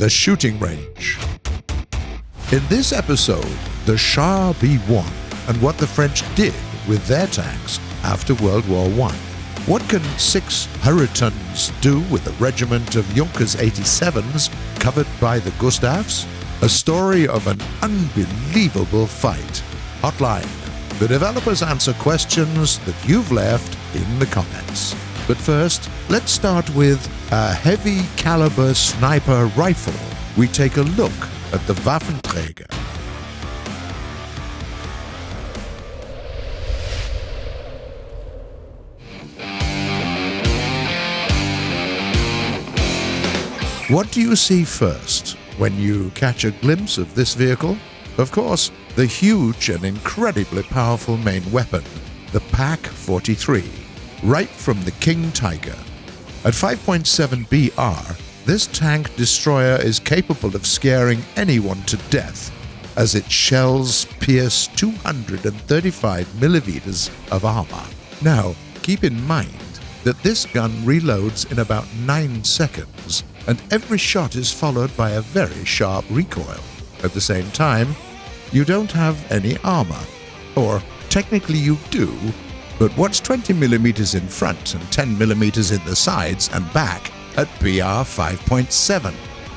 the shooting range. In this episode, the Char B1 and what the French did with their tanks after World War I. What can 6 Hurritons do with a regiment of Junkers 87s covered by the Gustavs? A story of an unbelievable fight. Hotline. The developers answer questions that you've left in the comments. But first, let's start with a heavy caliber sniper rifle. We take a look at the Waffenträger. What do you see first when you catch a glimpse of this vehicle? Of course, the huge and incredibly powerful main weapon, the Pak-43, right from the King Tiger. At 5.7 BR, this tank destroyer is capable of scaring anyone to death, as its shells pierce 235 millimeters of armor. Now, keep in mind that this gun reloads in about 9 seconds, and every shot is followed by a very sharp recoil. At the same time, you don't have any armor. Or, technically you do, but what's 20 millimeters in front and 10 millimeters in the sides and back at BR 5.7?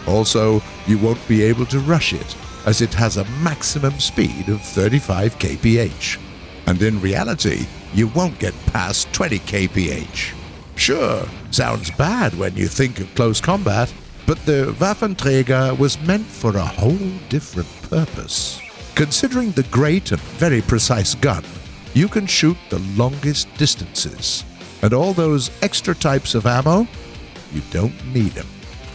Also, you won't be able to rush it, as it has a maximum speed of 35 kph. And in reality, you won't get past 20 kph. Sure, sounds bad when you think of close combat, but the Waffenträger was meant for a whole different purpose. Considering the great and very precise gun, you can shoot the longest distances. And all those extra types of ammo, you don't need them.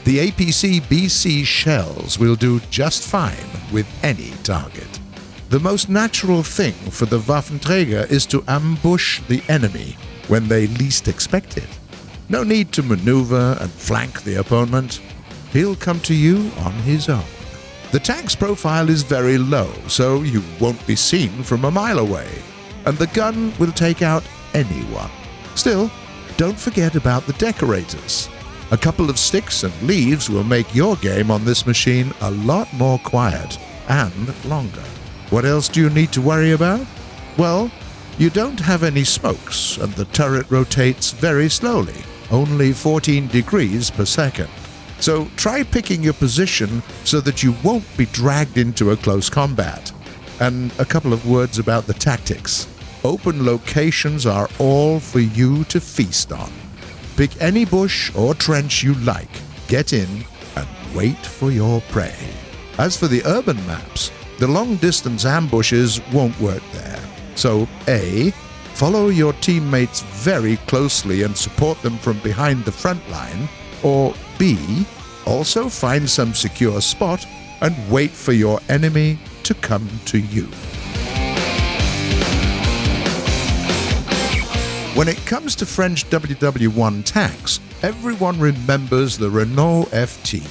The APC-BC shells will do just fine with any target. The most natural thing for the Waffenträger is to ambush the enemy when they least expect it. No need to maneuver and flank the opponent. He'll come to you on his own. The tank's profile is very low, so you won't be seen from a mile away, and the gun will take out anyone. Still, don't forget about the decorators. A couple of sticks and leaves will make your game on this machine a lot more quiet and longer. What else do you need to worry about? Well, you don't have any smokes, and the turret rotates very slowly, only 14 degrees per second. So try picking your position so that you won't be dragged into a close combat. And a couple of words about the tactics. Open locations are all for you to feast on. Pick any bush or trench you like, get in, and wait for your prey. As for the urban maps, the long-distance ambushes won't work there. So A, follow your teammates very closely and support them from behind the front line, or B, also find some secure spot and wait for your enemy to come to you. When it comes to French Ww1 tanks, everyone remembers the Renault FT,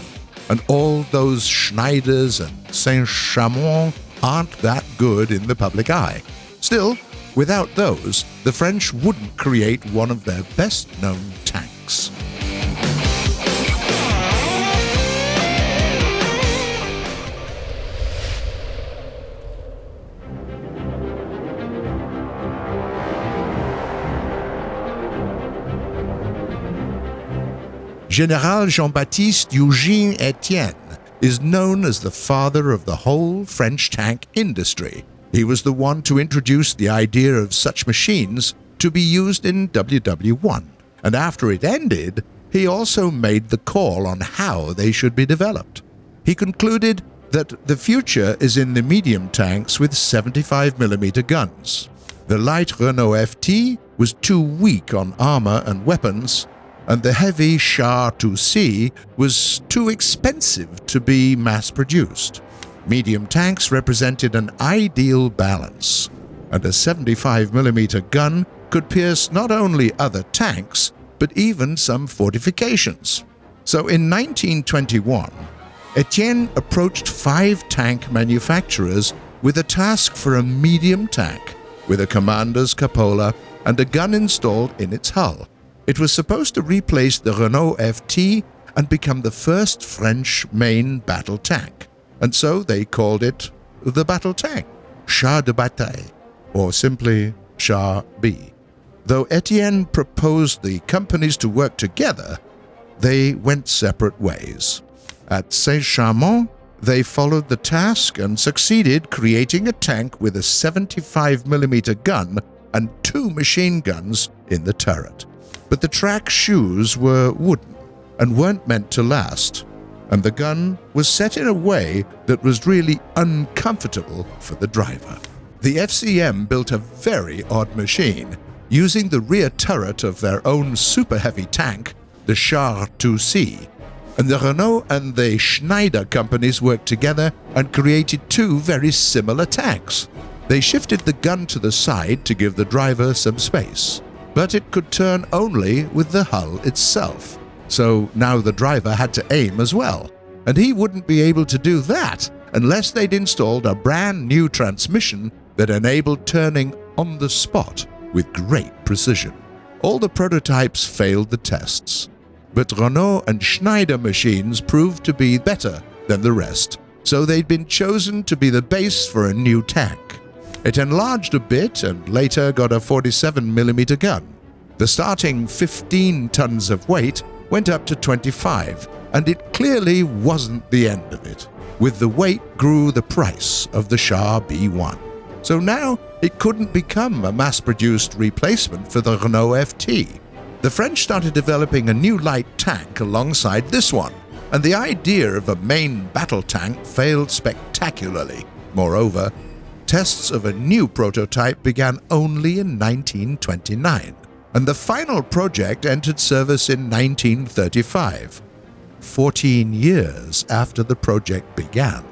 and all those Schneiders and Saint-Chamond aren't that good in the public eye. Still, without those, the French wouldn't create one of their best-known tanks. General Jean-Baptiste Eugène Etienne is known as the father of the whole French tank industry. He was the one to introduce the idea of such machines to be used in Ww1, and after it ended, he also made the call on how they should be developed. He concluded that the future is in the medium tanks with 75mm guns. The light Renault FT was too weak on armor and weapons, and the heavy Char 2C was too expensive to be mass-produced. Medium tanks represented an ideal balance, and a 75mm gun could pierce not only other tanks, but even some fortifications. So in 1921, Etienne approached 5 tank manufacturers with a task for a medium tank, with a commander's cupola and a gun installed in its hull. It was supposed to replace the Renault FT and become the first French main battle tank, and so they called it the battle tank, Char de Bataille, or simply Char B. Though Etienne proposed the companies to work together, they went separate ways. At Saint-Chamond, they followed the task and succeeded creating a tank with a 75mm gun and 2 machine guns in the turret. But the track shoes were wooden and weren't meant to last, and the gun was set in a way that was really uncomfortable for the driver. The FCM built a very odd machine, using the rear turret of their own super-heavy tank, the Char 2C, and the Renault and the Schneider companies worked together and created 2 very similar tanks. They shifted the gun to the side to give the driver some space, but it could turn only with the hull itself. So now the driver had to aim as well, and he wouldn't be able to do that unless they'd installed a brand new transmission that enabled turning on the spot with great precision. All the prototypes failed the tests, but Renault and Schneider machines proved to be better than the rest, so they'd been chosen to be the base for a new tank. It enlarged a bit and later got a 47mm gun. The starting 15 tons of weight went up to 25, and it clearly wasn't the end of it. With the weight grew the price of the Char B1. So now it couldn't become a mass-produced replacement for the Renault FT. The French started developing a new light tank alongside this one, and the idea of a main battle tank failed spectacularly. Moreover, tests of a new prototype began only in 1929, and the final project entered service in 1935, 14 years after the project began,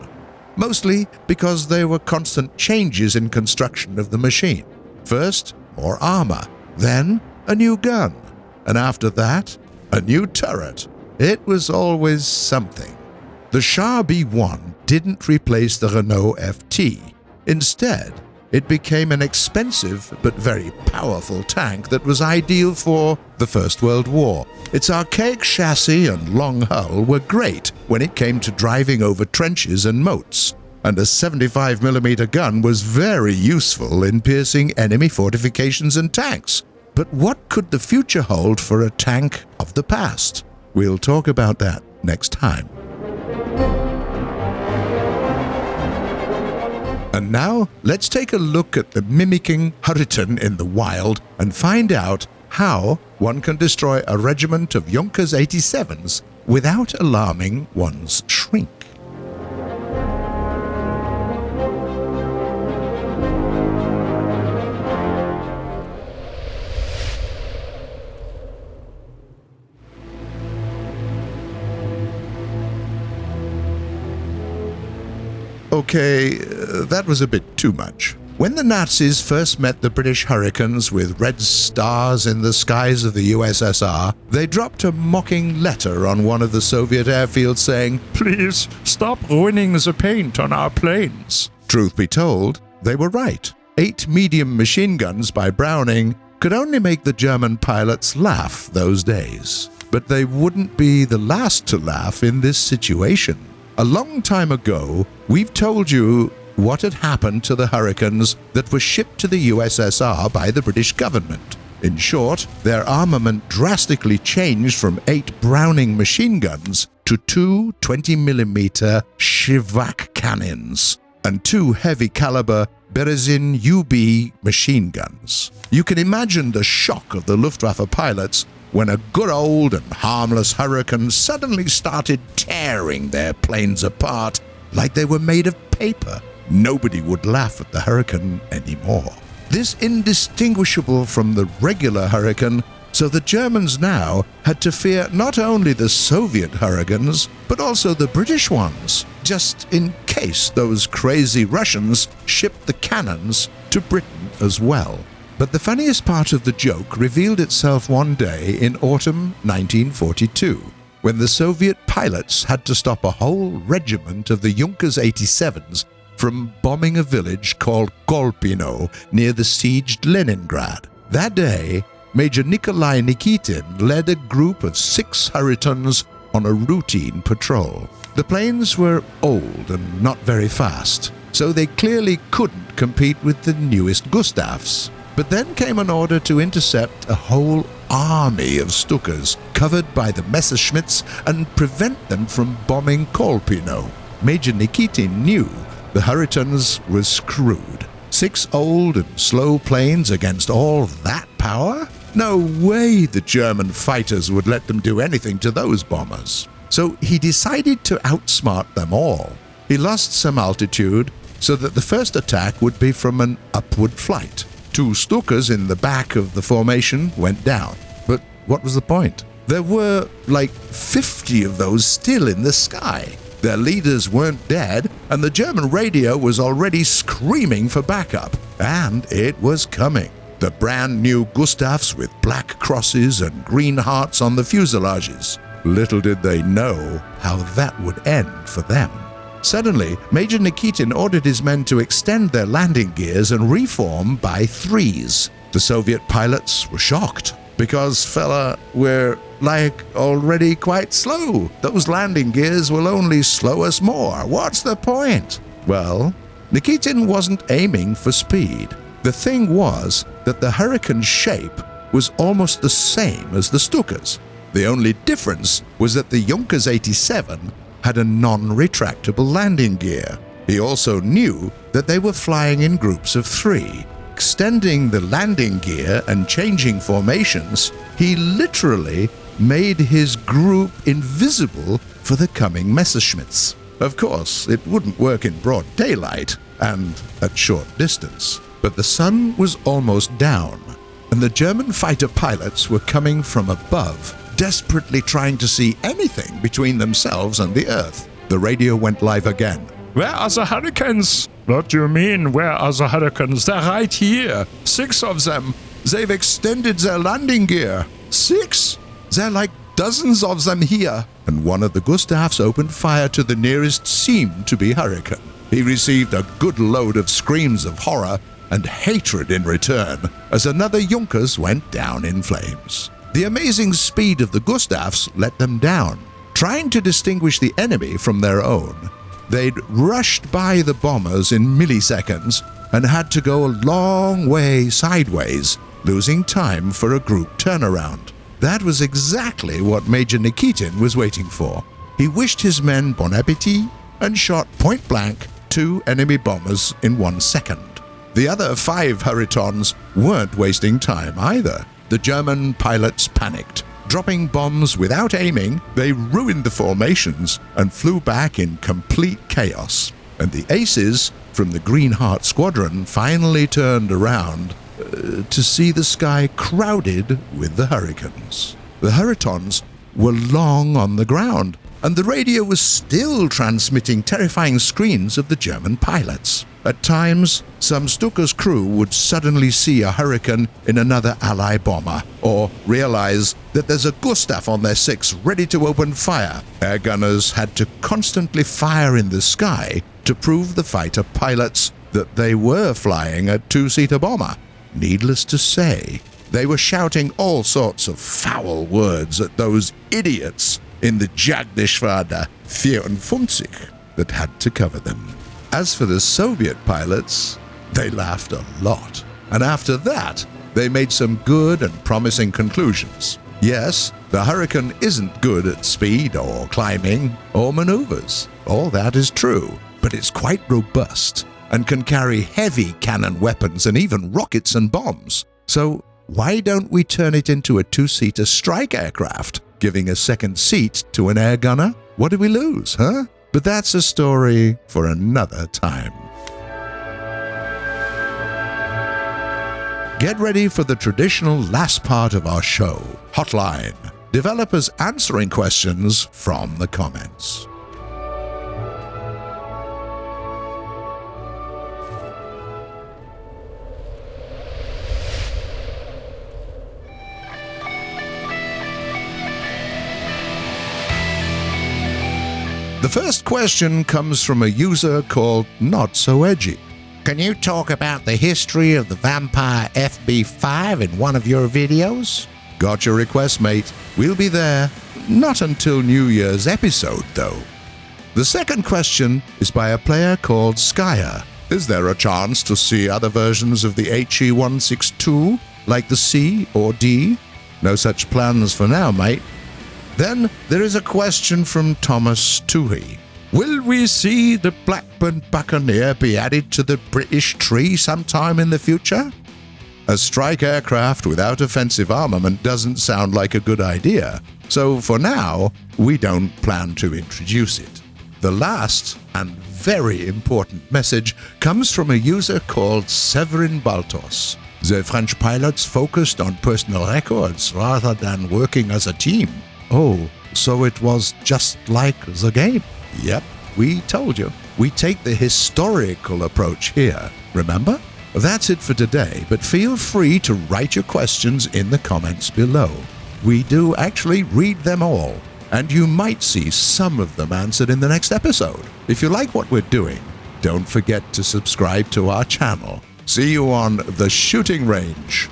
mostly because there were constant changes in construction of the machine. First, more armor, then a new gun, and after that, a new turret. It was always something. The Char B1 didn't replace the Renault FT. Instead, it became an expensive but very powerful tank that was ideal for the First World War. Its archaic chassis and long hull were great when it came to driving over trenches and moats, and a 75mm gun was very useful in piercing enemy fortifications and tanks. But what could the future hold for a tank of the past? We'll talk about that next time. And now, let's take a look at the mimicking Hurriton in the wild and find out how one can destroy a regiment of Junkers 87s without alarming one's shrink. Okay, that was a bit too much. When the Nazis first met the British Hurricanes with red stars in the skies of the USSR, they dropped a mocking letter on one of the Soviet airfields saying, "Please stop ruining the paint on our planes." Truth be told, they were right. 8 medium machine guns by Browning could only make the German pilots laugh those days. But they wouldn't be the last to laugh in this situation. A long time ago, we've told you what had happened to the Hurricanes that were shipped to the USSR by the British government. In short, their armament drastically changed from 8 Browning machine guns to 2 20mm Shivak cannons and 2 heavy-caliber Berezin UB machine guns. You can imagine the shock of the Luftwaffe pilots when a good old and harmless Hurricane suddenly started tearing their planes apart like they were made of paper. Nobody would laugh at the Hurricane anymore. This indistinguishable from the regular Hurricane, so the Germans now had to fear not only the Soviet Hurricanes, but also the British ones, just in case those crazy Russians shipped the cannons to Britain as well. But the funniest part of the joke revealed itself one day in autumn 1942, when the Soviet pilots had to stop a whole regiment of the Junkers 87s from bombing a village called Kolpino near the sieged Leningrad. That day, Major Nikolai Nikitin led a group of 6 Hurritons on a routine patrol. The planes were old and not very fast, so they clearly couldn't compete with the newest Gustavs. But then came an order to intercept a whole army of Stukas covered by the Messerschmitts and prevent them from bombing Kolpino. Major Nikitin knew the Hurritons were screwed. 6 old and slow planes against all that power? No way the German fighters would let them do anything to those bombers. So he decided to outsmart them all. He lost some altitude so that the first attack would be from an upward flight. 2 Stukas in the back of the formation went down. But what was the point? There were like 50 of those still in the sky. Their leaders weren't dead, and the German radio was already screaming for backup. And it was coming. The brand new Gustavs with black crosses and green hearts on the fuselages. Little did they know how that would end for them. Suddenly, Major Nikitin ordered his men to extend their landing gears and reform by 3s. The Soviet pilots were shocked, because, fella, we're already quite slow. Those landing gears will only slow us more. What's the point? Well, Nikitin wasn't aiming for speed. The thing was that the Hurricane's shape was almost the same as the Stukas. The only difference was that the Junkers 87 had a non-retractable landing gear. He also knew that they were flying in groups of 3. Extending the landing gear and changing formations, he literally made his group invisible for the coming Messerschmitts. Of course, it wouldn't work in broad daylight and at short distance, but the sun was almost down, and the German fighter pilots were coming from above, desperately trying to see anything between themselves and the Earth. The radio went live again. Where are the Hurricanes? What do you mean, where are the Hurricanes? They're right here. 6 of them. They've extended their landing gear. 6? There are like dozens of them here. And one of the Gustavs opened fire to the nearest seemed-to-be Hurricane. He received a good load of screams of horror and hatred in return as another Junkers went down in flames. The amazing speed of the Gustavs let them down. Trying to distinguish the enemy from their own, they'd rushed by the bombers in milliseconds and had to go a long way sideways, losing time for a group turnaround. That was exactly what Major Nikitin was waiting for. He wished his men bon appetit and shot point-blank 2 enemy bombers in 1 second. The other 5 Hurritons weren't wasting time either. The German pilots panicked. Dropping bombs without aiming, they ruined the formations and flew back in complete chaos. And the aces from the Green Heart Squadron finally turned around to see the sky crowded with the Hurricanes. The Hurritons were long on the ground, and the radio was still transmitting terrifying screams of the German pilots. At times, some Stuka's crew would suddenly see a Hurricane in another Ally bomber, or realize that there's a Gustav on their 6 ready to open fire. Air gunners had to constantly fire in the sky to prove the fighter pilots that they were flying a 2-seater bomber. Needless to say, they were shouting all sorts of foul words at those idiots in the Jagdgeschwader 54 that had to cover them. As for the Soviet pilots, they laughed a lot. And after that, they made some good and promising conclusions. Yes, the Hurricane isn't good at speed or climbing or maneuvers. All that is true, but it's quite robust and can carry heavy cannon weapons and even rockets and bombs. So why don't we turn it into a 2-seater strike aircraft, giving a second seat to an air gunner? What do we lose, huh? But that's a story for another time. Get ready for the traditional last part of our show, Hotline. Developers answering questions from the comments. The first question comes from a user called Not So Edgy. Can you talk about the history of the Vampire FB5 in one of your videos? Got your request, mate. We'll be there. Not until New Year's episode, though. The second question is by a player called Skyer. Is there a chance to see other versions of the HE-162, like the C or D? No such plans for now, mate. Then there is a question from Thomas Toohey. Will we see the Blackburn Buccaneer be added to the British tree sometime in the future? A strike aircraft without offensive armament doesn't sound like a good idea, so for now, we don't plan to introduce it. The last and very important message comes from a user called Severin Baltos. The French pilots focused on personal records rather than working as a team. Oh, so it was just like the game? Yep, we told you. We take the historical approach here, remember? That's it for today, but feel free to write your questions in the comments below. We do actually read them all, and you might see some of them answered in the next episode. If you like what we're doing, don't forget to subscribe to our channel. See you on the shooting range.